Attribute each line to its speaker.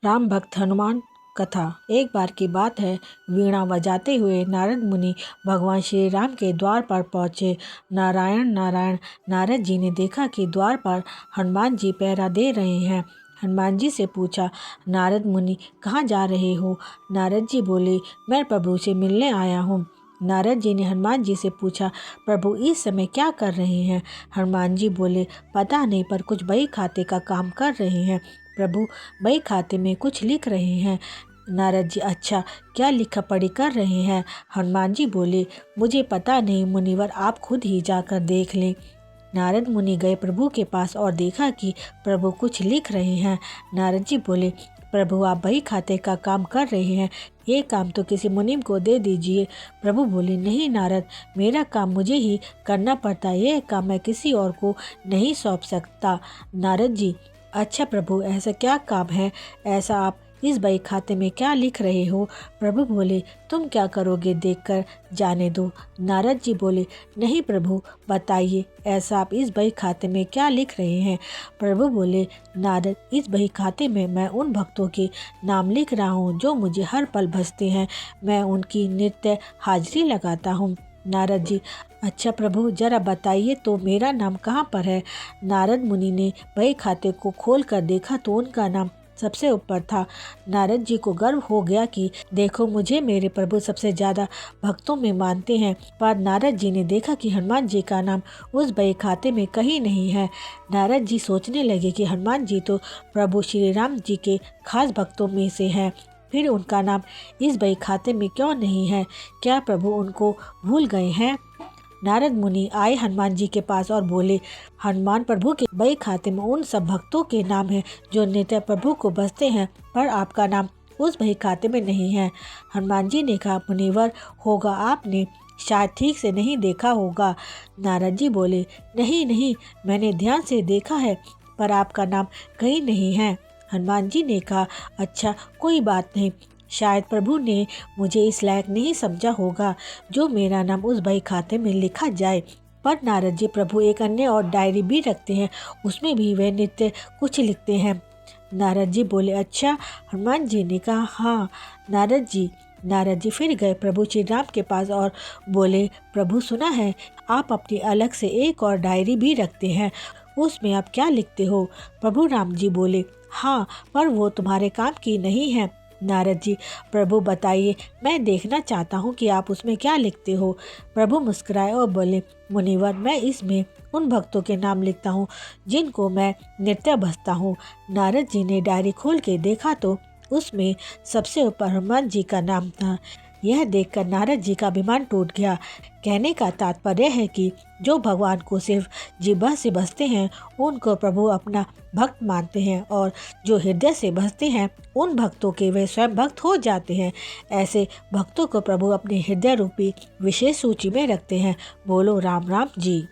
Speaker 1: राम भक्त हनुमान कथा। एक बार की बात है, वीणा बजाते हुए नारद मुनि भगवान श्री राम के द्वार पर पहुँचे। नारायण नारायण। नारद जी ने देखा कि द्वार पर हनुमान जी पहरा दे रहे हैं। हनुमान जी से पूछा, नारद मुनि कहाँ जा रहे हो? नारद जी बोले, मैं प्रभु से मिलने आया हूँ। नारद जी ने हनुमान जी से पूछा, प्रभु इस समय क्या कर रहे हैं? हनुमान जी बोले, पता नहीं, पर कुछ बही खाते का काम कर रहे हैं। प्रभु बही खाते में कुछ लिख रहे हैं। नारद जी, अच्छा, क्या लिखा पढ़ी कर रहे हैं? हनुमान जी बोले, मुझे पता नहीं मुनिवर, आप खुद ही जाकर देख लें। नारद मुनि गए प्रभु के पास और देखा कि प्रभु कुछ लिख रहे हैं। नारद जी बोले, प्रभु आप बही खाते का काम कर रहे हैं, ये काम तो किसी मुनिम को दे दीजिए। प्रभु बोले, नहीं नारद, मेरा काम मुझे ही करना पड़ता है, यह काम मैं किसी और को नहीं सौंप सकता। नारद जी, अच्छा प्रभु, ऐसा क्या काम है? ऐसा आप इस बही खाते में क्या लिख रहे हो? प्रभु बोले, तुम क्या करोगे देखकर जाने दो। नारद जी बोले, नहीं प्रभु, बताइए, ऐसा आप इस बही खाते में क्या लिख रहे हैं? प्रभु बोले, नारद, इस बही खाते में मैं उन भक्तों के नाम लिख रहा हूँ जो मुझे हर पल भजते हैं। मैं उनकी नित्य हाजिरी लगाता हूँ। नारद जी, अच्छा प्रभु, जरा बताइए तो मेरा नाम कहाँ पर है? नारद मुनि ने बही खाते को खोल कर देखा तो उनका नाम सबसे ऊपर था। नारद जी को गर्व हो गया कि देखो, मुझे मेरे प्रभु सबसे ज़्यादा भक्तों में मानते हैं। पर नारद जी ने देखा कि हनुमान जी का नाम उस बही खाते में कहीं नहीं है। नारद जी सोचने लगे कि हनुमान जी तो प्रभु श्री राम जी के खास भक्तों में से हैं, फिर उनका नाम इस बही खाते में क्यों नहीं है? क्या प्रभु उनको भूल गए हैं? नारद मुनि आए हनुमान जी के पास और बोले, हनुमान, प्रभु के बही खाते में उन सब भक्तों के नाम हैं जो नित्य प्रभु को भजते हैं, पर आपका नाम उस बही खाते में नहीं है। हनुमान जी ने कहा, मुनिवर, होगा आपने शायद ठीक से नहीं देखा होगा। नारद जी बोले, नहीं नहीं, मैंने ध्यान से देखा है, पर आपका नाम कहीं नहीं है। हनुमान जी ने कहा, अच्छा, कोई बात नहीं, शायद प्रभु ने मुझे इस लायक नहीं समझा होगा जो मेरा नाम उस बही खाते में लिखा जाए। पर नारद जी, प्रभु एक अन्य और डायरी भी रखते हैं, उसमें भी वे नित्य कुछ लिखते हैं। नारद जी बोले, अच्छा? हनुमान जी ने कहा, हाँ। नारद जी फिर गए प्रभु श्री राम के पास और बोले, प्रभु सुना है आप अपनी अलग से एक और डायरी भी रखते हैं, उसमें आप क्या लिखते हो? प्रभु राम जी बोले, हाँ, पर वो तुम्हारे काम की नहीं है। नारद जी, प्रभु बताइए, मैं देखना चाहता हूँ कि आप उसमें क्या लिखते हो। प्रभु मुस्कुराए और बोले, मुनिवर, मैं इसमें उन भक्तों के नाम लिखता हूँ जिनको मैं नित्य भजता हूँ। नारद जी ने डायरी खोल के देखा तो उसमें सबसे ऊपर हनुमान जी का नाम था। यह देखकर नारद जी का अभिमान टूट गया। कहने का तात्पर्य है कि जो भगवान को सिर्फ जिह्वा से भजते हैं उनको प्रभु अपना भक्त मानते हैं, और जो हृदय से भजते हैं उन भक्तों के वे स्वयं भक्त हो जाते हैं। ऐसे भक्तों को प्रभु अपने हृदय रूपी विशेष सूची में रखते हैं। बोलो राम राम जी।